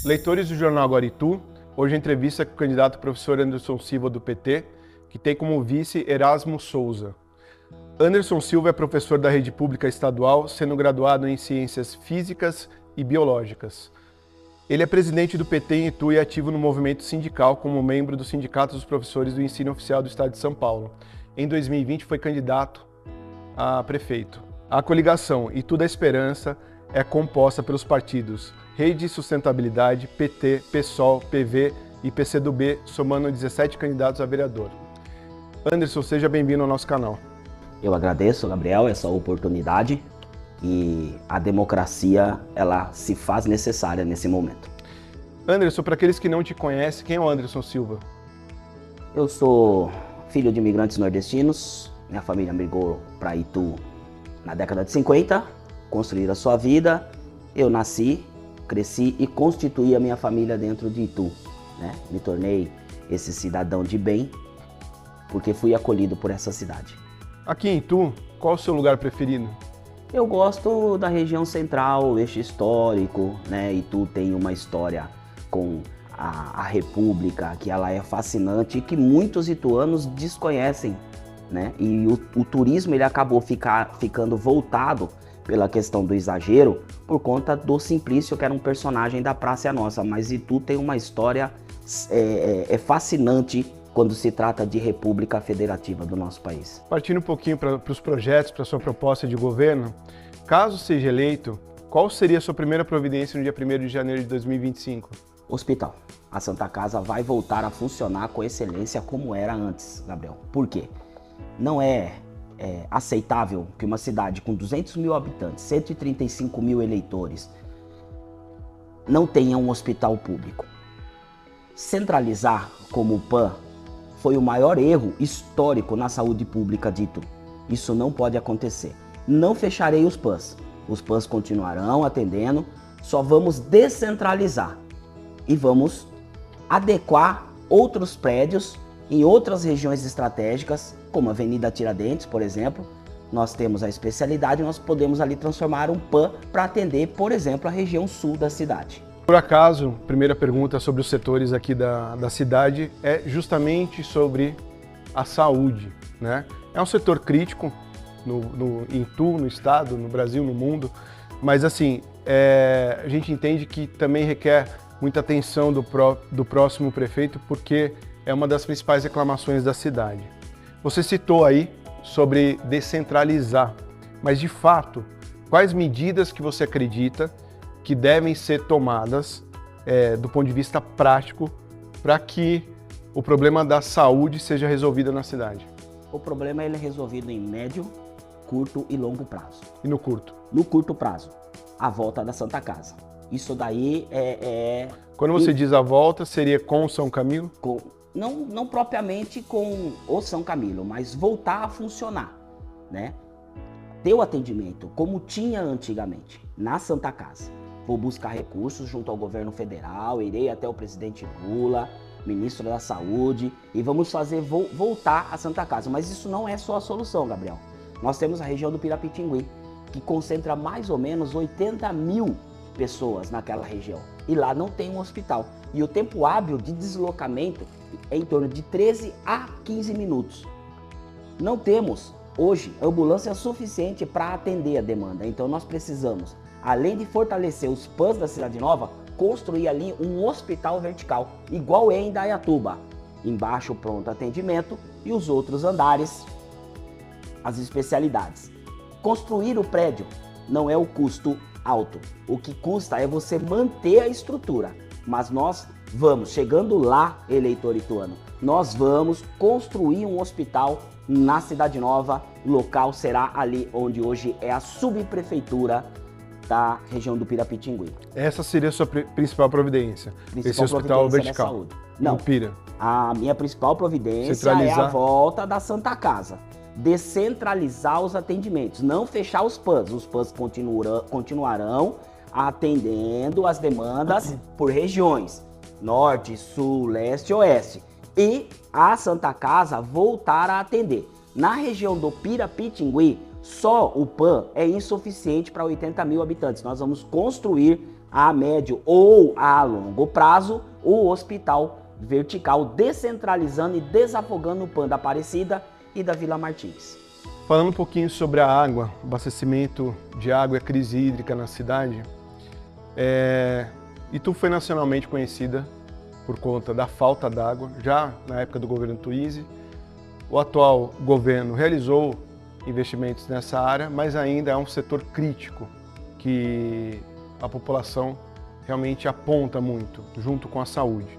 Leitores do Jornal Agora Itu, hoje a entrevista com o candidato professor Anderson Silva do PT, que tem como vice Erasmo Souza. Anderson Silva é professor da rede pública estadual, sendo graduado em Ciências Físicas e Biológicas. Ele é presidente do PT em Itu e ativo no movimento sindical como membro do Sindicato dos Professores do Ensino Oficial do Estado de São Paulo. Em 2020 foi candidato a prefeito. A coligação Itu da Esperança é composta pelos partidos Rede e Sustentabilidade, PT, PSOL, PV e PCdoB, somando 17 candidatos a vereador. Anderson, seja bem-vindo ao nosso canal. Eu agradeço, Gabriel, essa oportunidade e a democracia, ela se faz necessária nesse momento. Anderson, para aqueles que não te conhecem, quem é o Anderson Silva? Eu sou filho de imigrantes nordestinos, minha família migrou para Itu na década de 50, construir a sua vida, eu nasci, cresci e constituí a minha família dentro de Itu, né? Me tornei esse cidadão de bem, porque fui acolhido por essa cidade. Aqui em Itu, qual o seu lugar preferido? Eu gosto da região central, eixo histórico, né? Itu tem uma história com a República, que ela é fascinante e que muitos ituanos desconhecem, né? E o turismo ele acabou ficando voltado pela questão do exagero por conta do Simplício, que era um personagem da Praça é Nossa, mas Itu tem uma história fascinante quando se trata de República Federativa do nosso país. Partindo um pouquinho para os projetos, para a sua proposta de governo, caso seja eleito, qual seria a sua primeira providência no dia 1º de janeiro de 2025? Hospital. A Santa Casa vai voltar a funcionar com excelência como era antes, Gabriel. Por quê? Não é aceitável que uma cidade com 200 mil habitantes, 135 mil eleitores, não tenha um hospital público. Centralizar como o PAN foi o maior erro histórico na saúde pública de Itu. Isso não pode acontecer. Não fecharei os PANs. Os PANs continuarão atendendo, só vamos descentralizar e vamos adequar outros prédios em outras regiões estratégicas, como a Avenida Tiradentes, por exemplo. Nós temos a especialidade, nós podemos ali transformar um PAN para atender, por exemplo, a região sul da cidade. Por acaso, primeira pergunta sobre os setores aqui da cidade é justamente sobre a saúde, né? É um setor crítico em Itu, no estado, no Brasil, no mundo, mas assim, a gente entende que também requer muita atenção do próximo prefeito, porque é uma das principais reclamações da cidade. Você citou aí sobre descentralizar, mas de fato, quais medidas que você acredita que devem ser tomadas do ponto de vista prático para que o problema da saúde seja resolvido na cidade? O problema ele é resolvido em médio, curto e longo prazo. E no curto? No curto prazo, a volta da Santa Casa. Isso daí Quando você diz a volta, seria com o São Camilo? Não propriamente com o São Camilo, mas voltar a funcionar, né? Ter o atendimento como tinha antigamente, na Santa Casa. Vou buscar recursos junto ao governo federal, irei até o presidente Lula, ministro da Saúde, e vamos fazer voltar a Santa Casa. Mas isso não é só a solução, Gabriel. Nós temos a região do Pirapitingui, que concentra mais ou menos 80 mil pessoas naquela região. E lá não tem um hospital. E o tempo hábil de deslocamento é em torno de 13 a 15 minutos. Não temos, hoje, ambulância suficiente para atender a demanda. Então nós precisamos, além de fortalecer os PANs da Cidade Nova, construir ali um hospital vertical, igual é em Indaiatuba. Embaixo o pronto atendimento e os outros andares, as especialidades. Construir o prédio não é o custo alto. O que custa é você manter a estrutura. Mas nós vamos, chegando lá, eleitor ituano, nós vamos construir um hospital na Cidade Nova. O local será ali onde hoje é a subprefeitura da região do Pirapitingui. Essa seria a sua principal providência? Esse hospital vertical? Não, no Pira. A minha principal providência é a volta da Santa Casa. Descentralizar os atendimentos, não fechar os PANs. Os PANs continuarão atendendo as demandas por regiões, norte, sul, leste, oeste. E a Santa Casa voltar a atender. Na região do Pirapitingui, só o PAN é insuficiente para 80 mil habitantes. Nós vamos construir a médio ou a longo prazo, o hospital vertical, descentralizando e desafogando o PAN da Aparecida e da Vila Martins. Falando um pouquinho sobre a água, abastecimento de água e a crise hídrica na cidade, Itu foi nacionalmente conhecida por conta da falta d'água, já na época do governo Tuízi. O atual governo realizou investimentos nessa área, mas ainda é um setor crítico que a população realmente aponta muito, junto com a saúde.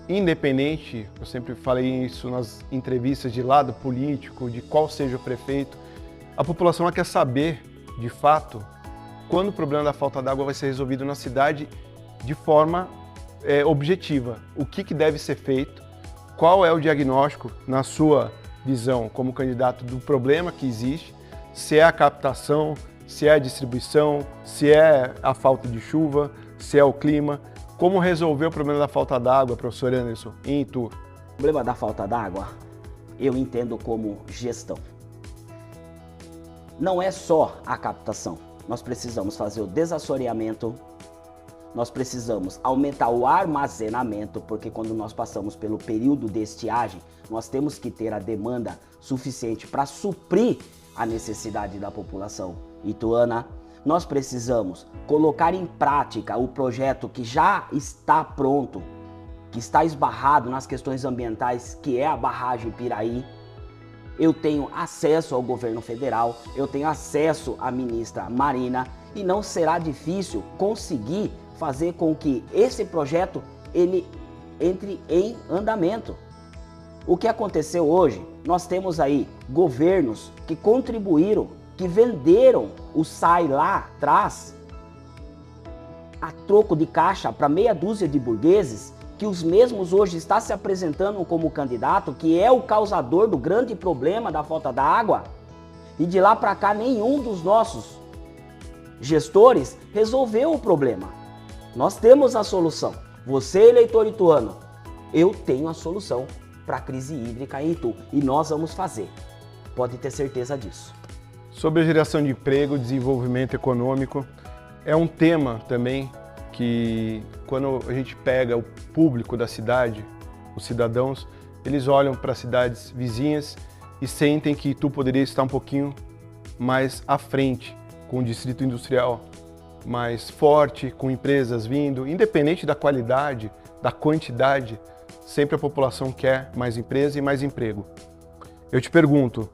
Independente, eu sempre falei isso nas entrevistas, de lado político, de qual seja o prefeito, a população ela quer saber, de fato, quando o problema da falta d'água vai ser resolvido na cidade de forma objetiva. O que deve ser feito, qual é o diagnóstico, na sua visão, como candidato, do problema que existe, se é a captação, se é a distribuição, se é a falta de chuva, se é o clima. Como resolver o problema da falta d'água, professor Anderson, em Itu? O problema da falta d'água, eu entendo como gestão. Não é só a captação. Nós precisamos fazer o desassoreamento, nós precisamos aumentar o armazenamento, porque quando nós passamos pelo período de estiagem, nós temos que ter a demanda suficiente para suprir a necessidade da população ituana. Nós precisamos colocar em prática o projeto que já está pronto, que está esbarrado nas questões ambientais, que é a barragem Piraí. Eu tenho acesso ao governo federal, eu tenho acesso à ministra Marina e não será difícil conseguir fazer com que esse projeto ele entre em andamento. O que aconteceu hoje? Nós temos aí governos que contribuíram, que venderam o SAI lá atrás a troco de caixa para meia dúzia de burgueses, que os mesmos hoje está se apresentando como candidato, que é o causador do grande problema da falta da água. E de lá para cá nenhum dos nossos gestores resolveu o problema. Nós temos a solução. Você, eleitor ituano, eu tenho a solução para a crise hídrica em Itu e nós vamos fazer. Pode ter certeza disso. Sobre a geração de emprego, desenvolvimento econômico, é um tema também que, quando a gente pega o público da cidade, os cidadãos, eles olham para as cidades vizinhas e sentem que Itu poderia estar um pouquinho mais à frente, com o distrito industrial mais forte, com empresas vindo, independente da qualidade, da quantidade, sempre a população quer mais empresa e mais emprego. Eu te pergunto,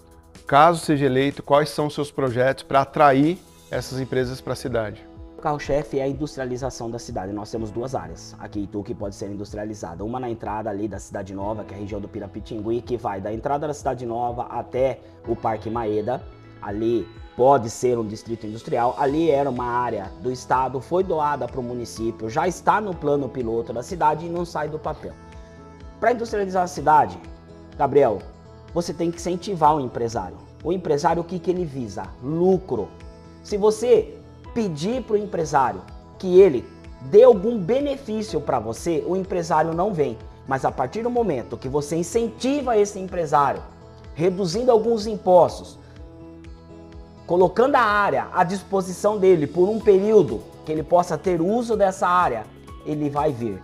caso seja eleito, quais são os seus projetos para atrair essas empresas para a cidade? O carro-chefe é a industrialização da cidade. Nós temos duas áreas aqui em Itu que pode ser industrializada. Uma na entrada ali da Cidade Nova, que é a região do Pirapitingui, que vai da entrada da Cidade Nova até o Parque Maeda. Ali pode ser um distrito industrial. Ali era uma área do estado, foi doada para o município, já está no plano piloto da cidade e não sai do papel. Para industrializar a cidade, Gabriel, você tem que incentivar o empresário. O empresário, o que ele visa? Lucro. Se você pedir para o empresário que ele dê algum benefício para você, o empresário não vem. Mas a partir do momento que você incentiva esse empresário, reduzindo alguns impostos, colocando a área à disposição dele por um período que ele possa ter uso dessa área, ele vai vir.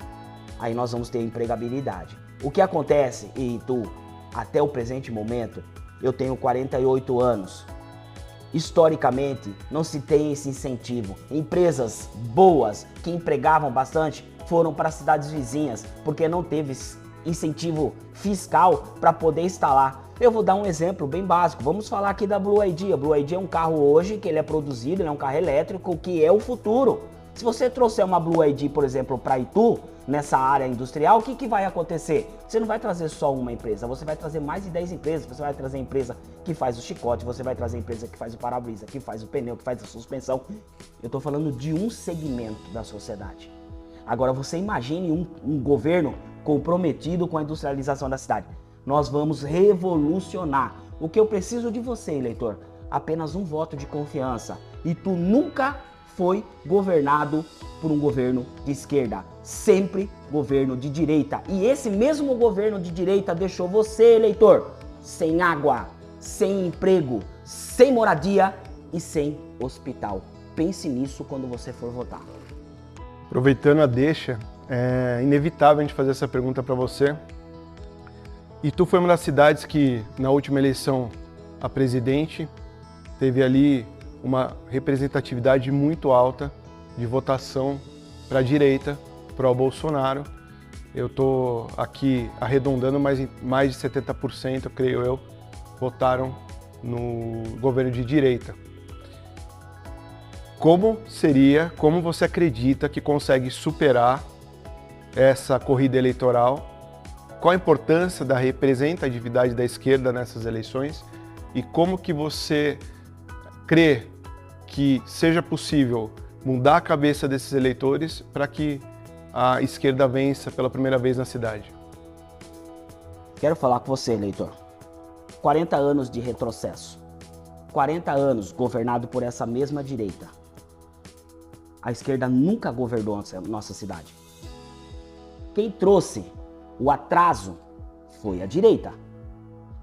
Aí nós vamos ter empregabilidade. O que acontece em Itu, até o presente momento, eu tenho 48 anos. Historicamente, não se tem esse incentivo. Empresas boas, que empregavam bastante, foram para cidades vizinhas, porque não teve incentivo fiscal para poder instalar. Eu vou dar um exemplo bem básico. Vamos falar aqui da Blue ID. A Blue ID é um carro hoje que ele é produzido, ele é um carro elétrico, que é o futuro. Se você trouxer uma Blue ID, por exemplo, para Itu, nessa área industrial, o que vai acontecer? Você não vai trazer só uma empresa, você vai trazer mais de 10 empresas, você vai trazer a empresa que faz o chicote, você vai trazer a empresa que faz o para-brisa, que faz o pneu, que faz a suspensão. Eu estou falando de um segmento da sociedade. Agora você imagine um governo comprometido com a industrialização da cidade. Nós vamos revolucionar. O que eu preciso de você, eleitor? Apenas um voto de confiança. Itu nunca foi governado por um governo de esquerda, sempre governo de direita. E esse mesmo governo de direita deixou você, eleitor, sem água, sem emprego, sem moradia e sem hospital pense nisso quando você for votar. Aproveitando a deixa, é inevitável a gente fazer essa pergunta para você. Itu foi uma das cidades que, na última eleição a presidente, teve ali uma representatividade muito alta de votação para a direita, para o Bolsonaro. Eu estou aqui arredondando, mas mais de 70%, creio eu, votaram no governo de direita. Como você acredita que consegue superar essa corrida eleitoral? Qual a importância da representatividade da esquerda nessas eleições? E como que você crê que seja possível mudar a cabeça desses eleitores para que a esquerda vença pela primeira vez na cidade? Quero falar com você, eleitor. 40 anos de retrocesso. 40 anos governado por essa mesma direita. A esquerda nunca governou a nossa cidade. Quem trouxe o atraso foi a direita.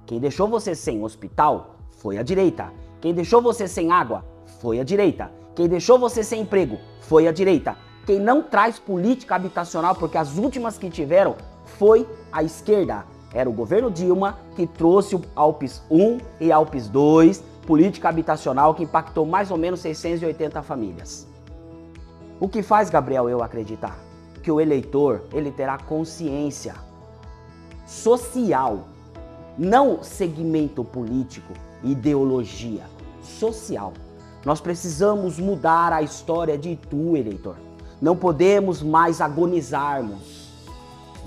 Quem deixou você sem hospital foi a direita. Quem deixou você sem água foi a direita. Quem deixou você sem emprego foi a direita. Quem não traz política habitacional, porque as últimas que tiveram, foi a esquerda. Era o governo Dilma que trouxe o Alpes 1 e Alpes 2, política habitacional que impactou mais ou menos 680 famílias. O que faz, Gabriel, eu acreditar? Que o eleitor, ele terá consciência social, não segmento político, ideologia, social. Nós precisamos mudar a história de Itu, eleitor. Não podemos mais agonizarmos.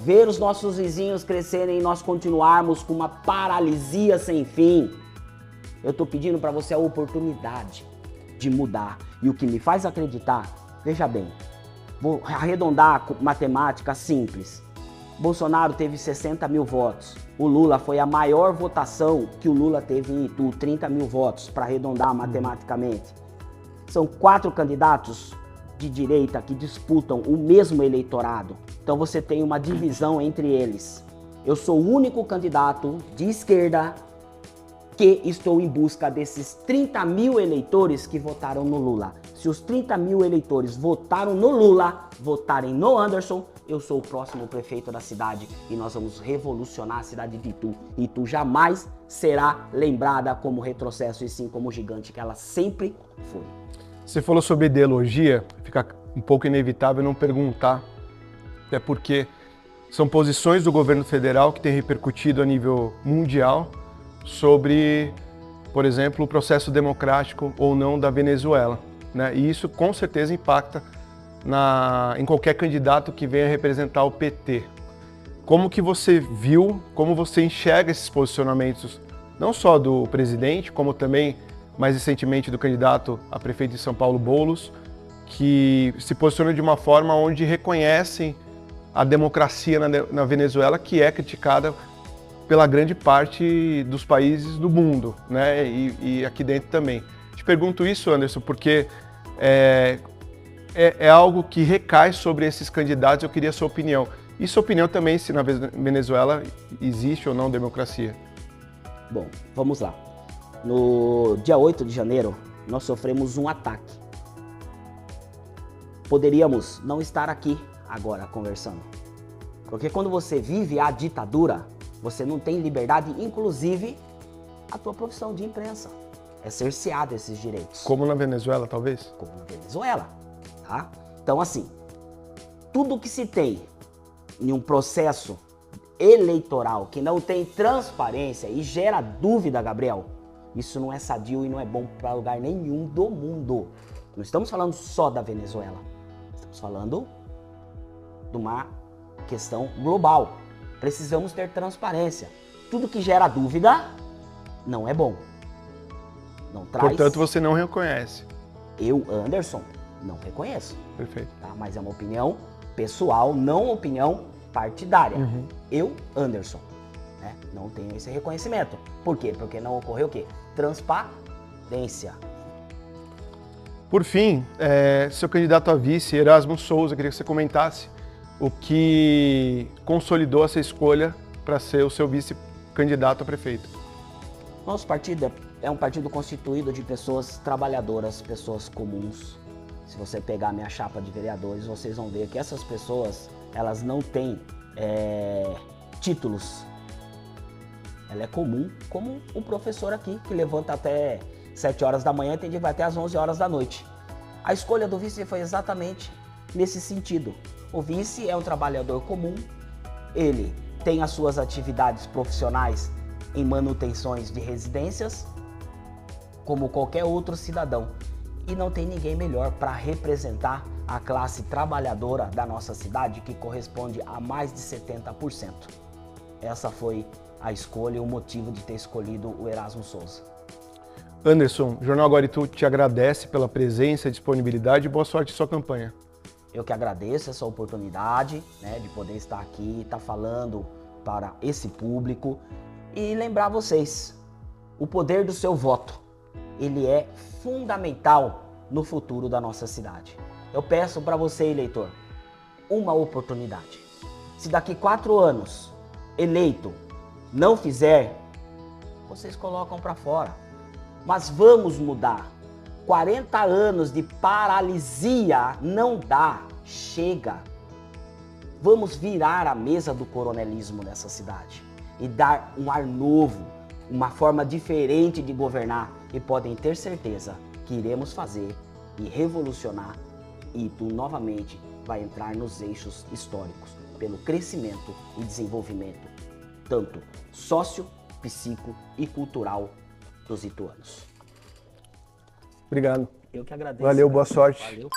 Ver os nossos vizinhos crescerem e nós continuarmos com uma paralisia sem fim. Eu estou pedindo para você a oportunidade de mudar. E o que me faz acreditar, veja bem, vou arredondar com matemática simples. Bolsonaro teve 60 mil votos. O Lula foi a maior votação que o Lula teve em Itu, 30 mil votos, para arredondar matematicamente. São 4 candidatos de direita que disputam o mesmo eleitorado. Então você tem uma divisão entre eles. Eu sou o único candidato de esquerda que estou em busca desses 30 mil eleitores que votaram no Lula. Se os 30 mil eleitores votaram no Lula, votarem no Anderson, eu sou o próximo prefeito da cidade e nós vamos revolucionar a cidade de Itu. Itu jamais será lembrada como retrocesso e sim como gigante que ela sempre foi. Você falou sobre ideologia, fica um pouco inevitável não perguntar, até porque são posições do governo federal que têm repercutido a nível mundial sobre, por exemplo, o processo democrático ou não da Venezuela, né? E isso com certeza impacta em qualquer candidato que venha representar o PT. Como que você viu, como você enxerga esses posicionamentos, não só do presidente, como também mais recentemente do candidato a prefeito de São Paulo, Boulos, que se posiciona de uma forma onde reconhecem a democracia na Venezuela, que é criticada pela grande parte dos países do mundo, né? E aqui dentro também. Te pergunto isso, Anderson, porque é algo que recai sobre esses candidatos, eu queria a sua opinião. E sua opinião também se na Venezuela existe ou não democracia? Bom, vamos lá. No dia 8 de janeiro, nós sofremos um ataque. Poderíamos não estar aqui agora conversando. Porque quando você vive a ditadura, você não tem liberdade, inclusive a tua profissão de imprensa. É cerceado esses direitos. Como na Venezuela, talvez? Como na Venezuela, tá? Então, assim, tudo que se tem em um processo eleitoral que não tem transparência e gera dúvida, Gabriel, isso não é sadio e não é bom para lugar nenhum do mundo. Não estamos falando só da Venezuela. Estamos falando de uma questão global. Precisamos ter transparência. Tudo que gera dúvida não é bom. Não traz. Portanto, você não reconhece. Eu, Anderson, não reconheço. Perfeito. Tá? Mas é uma opinião pessoal, não opinião partidária. Uhum. Eu, Anderson, né, não tenho esse reconhecimento. Por quê? Porque não ocorreu o quê? Transparência. Por fim, seu candidato a vice, Erasmo Souza, queria que você comentasse o que consolidou essa escolha para ser o seu vice-candidato a prefeito. Nosso partido é um partido constituído de pessoas trabalhadoras, pessoas comuns, Se você pegar minha chapa de vereadores, vocês vão ver que essas pessoas, elas não têm títulos. Ela é comum, como o professor aqui, que levanta até 7 horas da manhã e tem dia que vai até às 11 horas da noite. A escolha do vice foi exatamente nesse sentido. O vice é um trabalhador comum, ele tem as suas atividades profissionais em manutenções de residências, como qualquer outro cidadão. E não tem ninguém melhor para representar a classe trabalhadora da nossa cidade, que corresponde a mais de 70%. Essa foi a escolha e o motivo de ter escolhido o Erasmo Souza. Anderson, o Jornal Agora e Tu te agradece pela presença e disponibilidade e boa sorte em sua campanha. Eu que agradeço essa oportunidade, de poder estar aqui, estar falando para esse público e lembrar vocês, o poder do seu voto, ele é fundamental no futuro da nossa cidade. Eu peço para você, eleitor, uma oportunidade. Se daqui 4 anos, eleito, não fizer, vocês colocam para fora. Mas vamos mudar. 40 anos de paralisia não dá, chega. Vamos virar a mesa do coronelismo nessa cidade e dar um ar novo, uma forma diferente de governar, e podem ter certeza que iremos fazer e revolucionar, e Itu novamente vai entrar nos eixos históricos pelo crescimento e desenvolvimento tanto sócio, psico e cultural dos ituanos. Obrigado. Eu que agradeço. Valeu, boa sorte. Valeu.